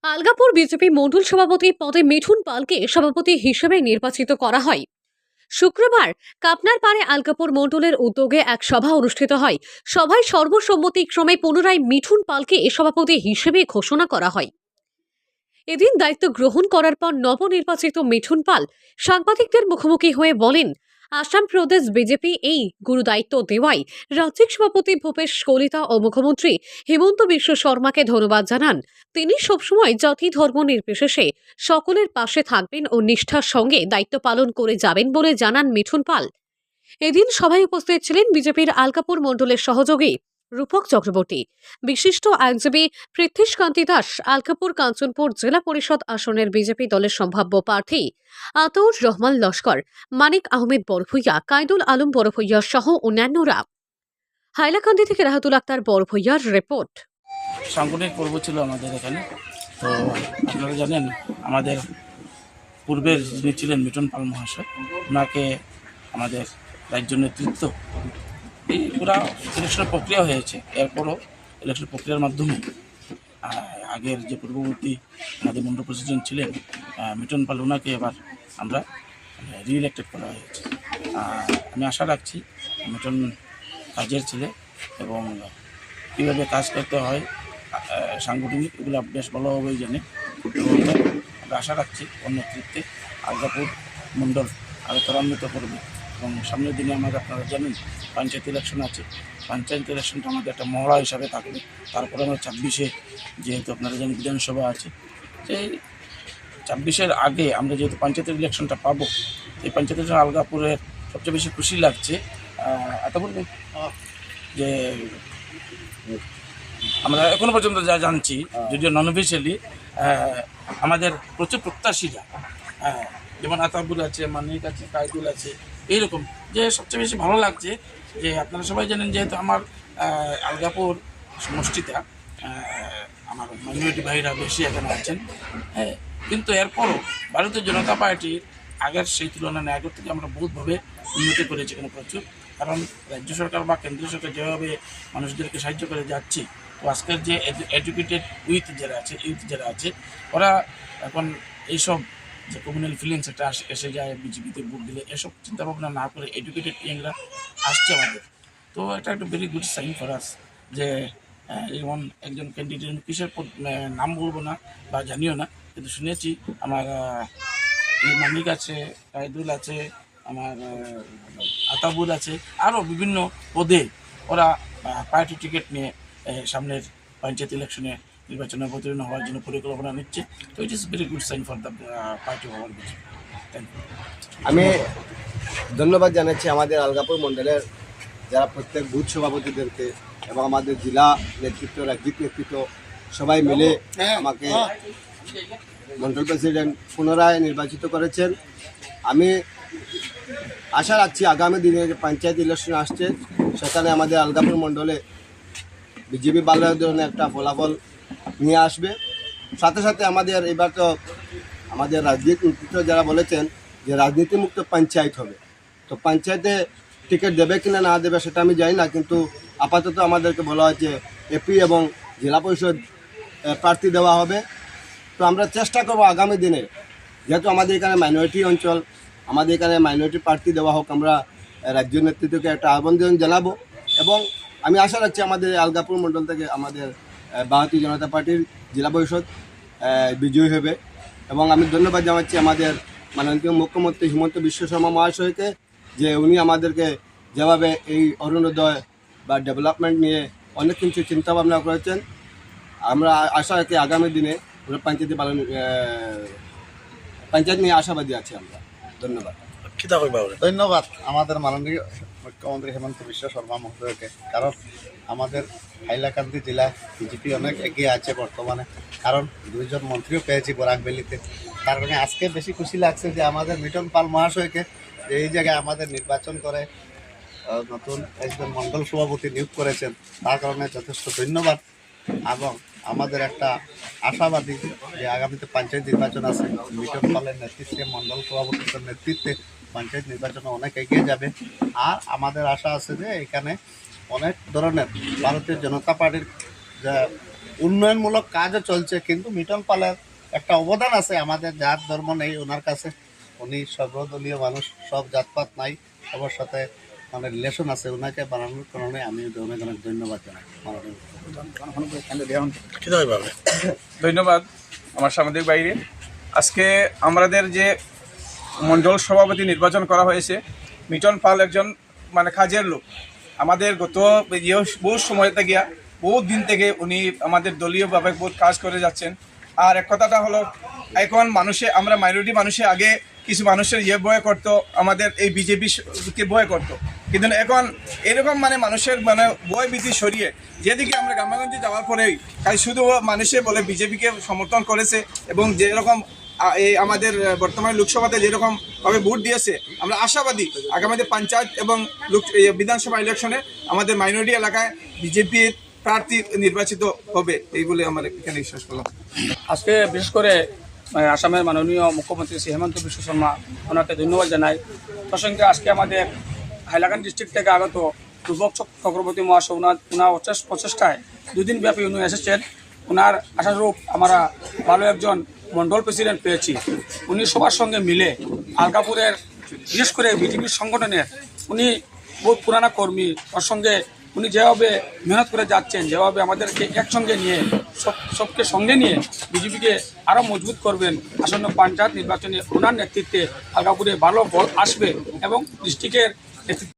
Algapur BJP মণ্ডল সভাপতি পদে মিঠুন পালকে সভাপতি হিসেবে নির্বাচিত করা হয়। শুক্রবার কাপনারপাড়ে আলগাপুর মণ্ডলের উদ্যোগে এক সভা অনুষ্ঠিত হয়। সভায় সর্বসম্মতিক্রমে পুনরায় মিঠুন পালকে সভাপতি হিসেবে ঘোষণা করা হয়। এদিন দায়িত্ব গ্রহণ করার পর নবনির্বাচিত মিঠুন পাল সাংবাদিকদের মুখোমুখি হয়ে বলেন, আসাম প্রদেশ বিজেপি এই গুরুদায়িত্ব দেওয়ায় রাজ্যিক সভাপতি ভূপেশ কলিতা ও মুখ্যমন্ত্রী হিমন্ত বিশ্ব শর্মাকে ধন্যবাদ জানান। তিনি সবসময় জাতি ধর্ম নির্বিশেষে সকলের পাশে থাকবেন ও নিষ্ঠার সঙ্গে দায়িত্ব পালন করে যাবেন বলে জানান মিঠুন পাল। এদিন সভায় উপস্থিত ছিলেন বিজেপির আলগাপুর মণ্ডলের সহযোগী রূপক চক্রবর্তী, বিশিষ্ট আইনজীবী পৃথ্বীশ কান্তি দাস, আলগাপুর কাঞ্চনপুর জেলা পরিষদ আসনের বিজেপি দলের সম্ভাব্য প্রার্থী আতাউর রহমান লস্কর, মানিক আহমেদ বড়ভূইয়া, কাইদুল আলম বড়ভূইয়া সহ অন্যান্যরা। হাইলাকান্দি থেকে রাহাতুল আক্তার বড়ভূইয়ার রিপোর্ট। সাংগঠনিক পর্ব ছিল আমাদের এখানে। তো আপনারা জানেন আমাদের পূর্বের যিনি ছিলেন মিঠুন পাল মহাশয়, ওনাকে আমাদের রাজ্য নেতৃত্ব এই পুরা ইলেকশন প্রক্রিয়া হয়েছে। এরপরও ইলেকশন প্রক্রিয়ার মাধ্যমে আগের যে পূর্ববর্তী আমাদের মন্ডল প্রেসিডেন্ট ছিলেন মিঠুন পাল, ওনাকে এবার আমরা রিইলেক্টেড করা হয়েছে। আমি আশা রাখছি মিঠুন কাজের ছেলে এবং কীভাবে কাজ করতে হয় সাংগঠনিক এগুলো বেশ ভালোভাবেই জানে এবং আমরা আশা রাখছি ওর নেতৃত্বে আলগাপুর মণ্ডল আরও ত্বরান্বিত করবে। এবং সামনের দিনে আমাদের আপনারা জানেন পঞ্চায়েত ইলেকশন আছে। পঞ্চায়েত ইলেকশনটা আমাদের একটা মহড়া হিসাবে থাকবে। তারপরে আমরা 26-এ যেহেতু আপনারা জানেন বিধানসভা আছে, সেই 26-এর আগে আমরা যেহেতু পঞ্চায়েতের ইলেকশনটা পাবো, এই পঞ্চায়েত ইলেকশন আলগাপুরের সবচেয়ে বেশি খুশি লাগছে এত বলবে যে আমরা এখনো পর্যন্ত যা জানছি, যদিও নন অফিসিয়ালি, আমাদের প্রচুর প্রত্যাশীরা, যেমন আতাবুল আছে, মানিক আছে, কায়দুল আছে, এইরকম যে সবচেয়ে বেশি ভালো লাগছে যে আপনারা সবাই জানেন যেহেতু আমার আলগাপুর সমষ্টিটা আমার মাইনরিটি ভাইরা বেশি এখানে আছেন, হ্যাঁ, কিন্তু এরপরও ভারতীয় জনতা পার্টির আগের সেই তুলনায় আগের থেকে আমরা বহুতভাবে উন্নতি করেছি এখানে প্রচুর। কারণ রাজ্য সরকার বা কেন্দ্রীয় সরকার যেভাবে মানুষদেরকে সাহায্য করে যাচ্ছে, তো আজকের যে এডুকেটেড ইউথ যারা আছে ওরা এখন এইসব যে কমিউনাল ফিলিংস একটা এসে যায় বিজেপিতে ভোট দিলে, এসব চিন্তাভাবনা না করে এডুকেটেড ইয়াংরা আসছে আমাদের। তো এটা একটা very good sign for us যে যেমন একজন ক্যান্ডিডেট কিসের নাম বলবো না বা জানিও না, কিন্তু শুনেছি আমার মানিক আছে, কায়দুল আছে, আমার আতাবুল আছে, আরও বিভিন্ন পদে ওরা পার্টি টিকিট নিয়ে সামনের পঞ্চায়েত ইলেকশনে নির্বাচনে অবতীর্ণ হওয়ার জন্য পরিকল্পনা নিচ্ছে। তো it is very good sign for the party over BJP. Thank you. আমি ধন্যবাদ জানাচ্ছি আমাদের আলগাপুর মণ্ডলের যারা প্রত্যেক বুথ সভাপতিদেরকে এবং আমাদের জেলা নেতৃত্ব, রাজ্যিক নেতৃত্ব সবাই মিলে আমাকে মণ্ডল প্রেসিডেন্ট পুনরায় নির্বাচিত করেছেন। আমি আশা রাখছি আগামী দিনে যে পঞ্চায়েত ইলেকশন আসছে সেখানে আমাদের আলগাপুর মণ্ডলে বিজেপি ভালো ধরনের একটা ফলাফল নিয়ে আসবে। সাথে সাথে আমাদের এবার তো আমাদের রাজনীতি নেতৃত্ব যারা বলেছেন যে রাজনীতিমুক্ত পঞ্চায়েত হবে, তো পঞ্চায়েতে টিকিট দেবে কিনা না দেবে সেটা আমি জানি না, কিন্তু আপাতত আমাদেরকে বলা হয়েছে এপি এবং জেলা পরিষদ প্রার্থী দেওয়া হবে। তো আমরা চেষ্টা করব আগামী দিনে, যেহেতু আমাদের এখানে মাইনরিটি অঞ্চল, আমাদের এখানে মাইনরিটি প্রার্থী দেওয়া হোক, আমরা রাজ্য নেতৃত্বকে একটা আবেদন জানাবো এবং আমি আশা রাখছি আমাদের আলগাপুর মণ্ডল থেকে আমাদের ভারতীয় জনতা পার্টির জেলা পরিষদ বিজয়ী হবে। এবং আমি ধন্যবাদ জানাচ্ছি আমাদের মাননীয় মুখ্যমন্ত্রী হিমন্ত বিশ্ব শর্মা মহাশয়কে যে উনি আমাদেরকে যেভাবে এই অরুণোদয় বা ডেভেলপমেন্ট নিয়ে অনেক কিছু চিন্তাভাবনা করেছেন। আমরা আশা রাখি আগামী দিনে পঞ্চায়েত নিয়ে আশাবাদী আছি আমরা। ধন্যবাদ। ধন্যবাদ আমাদের মাননীয় মুখ্যমন্ত্রী হিমন্ত বিশ্ব শর্মা মহোদয়কে, কারণ আমাদের হাইলাকান্দি জেলায় বিজেপি অনেক এগিয়ে আছে বর্তমানে, কারণ 2জন মন্ত্রীও পেয়েছি বরাক ভ্যালিতে। তার কারণে আজকে বেশি খুশি লাগছে যে আমাদের মিঠুন পাল মহাশয়কে যে এই জায়গায় আমাদের নির্বাচন করে নতুন একজন মণ্ডল সভাপতি নিয়োগ করেছেন, তার কারণে যথেষ্ট ধন্যবাদ। এবং আমাদের একটা আশাবাদী যে আগামীতে পঞ্চায়েত নির্বাচন আছে, মিঠুন পালের নেতৃত্বে মণ্ডল সভাপতির নেতৃত্বে পঞ্চায়েত নির্বাচনে অনেক এগিয়ে যাবে। আর আমাদের আশা আছে যে এখানে অনেক ধরনের ভারতীয় জনতা পার্টির যে উন্নয়নমূলক কাজও চলছে, কিন্তু মিটন পালের একটা অবদান আছে আমাদের জাত ধর্ম নেই ওনার কাছে। উনি সর্বদলীয় মানুষ, সব জাতপাত নাই, সবার সাথে মানে রিলেশন আছে। ওনাকে বানানোর কারণে আমি অনেক অনেক ধন্যবাদ জানাই। ধন্যবাদ আমার সাংবাদিক বাইরে। আজকে আমাদের যে মণ্ডল সভাপতি নির্বাচন করা হয়েছে, মিটন পাল একজন মানে কাজের লোক। আমাদের গত বহু সময় থেকে বহু দিন থেকে উনি আমাদের দলীয়ভাবে বহুত কাজ করে যাচ্ছেন। আর এক কথাটা হলো, এখন আমরা মাইনরিটি মানুষে আগে কিছু মানুষের ভয় করতো, আমাদের এই বিজেপিকে ভয় করতো, কিন্তু এখন এরকম মানে মানুষের মানে ভয় ভীতি সরিয়ে যেদিকে আমরা গ্রামগঞ্জে যাওয়ার পরেই শুধু মানুষে বলে বিজেপিকে সমর্থন করেছে, এবং যেরকম এই আমাদের বর্তমান লোকসভাতে যেরকমভাবে ভোট দিয়েছে, আমরা আশাবাদী আগামীতে পঞ্চায়েত এবং বিধানসভা ইলেকশনে আমাদের মাইনরিটি এলাকায় বিজেপির প্রার্থী নির্বাচিত হবে, এই বলে আমার এখানে বিশ্বাস করলাম। আজকে বিশেষ করে আসামের মাননীয় মুখ্যমন্ত্রী শ্রী হেমন্ত বিশ্ব শর্মা, ওনাকে ধন্যবাদ জানাই। প্রসঙ্গে আজকে আমাদের হাইলাকান্দি ডিস্ট্রিক্ট থেকে আগত রূপক চক্রবর্তী মহাশয় ওনার প্রচেষ্টায় দুদিন ব্যাপী উনি এসেছেন। ওনার আশাস্বরূপ আমরা ভালো একজন মণ্ডল প্রেসিডেন্ট পেয়েছি। উনি সবার সঙ্গে মিলে আলগাপুরের বিশেষ করে বিজেপির সংগঠনের উনি বহুত পুরানা কর্মী, ওর সঙ্গে উনি যেভাবে মেহনত করে যাচ্ছেন, যেভাবে আমাদেরকে একসঙ্গে নিয়ে সবকে সঙ্গে নিয়ে বিজেপিকে আরও মজবুত করবেন। আসন্ন পঞ্চায়েত নির্বাচনে ওনার নেতৃত্বে আলগাপুরে ভালো ফল আসবে এবং ডিস্ট্রিক্টের নেতৃত্বে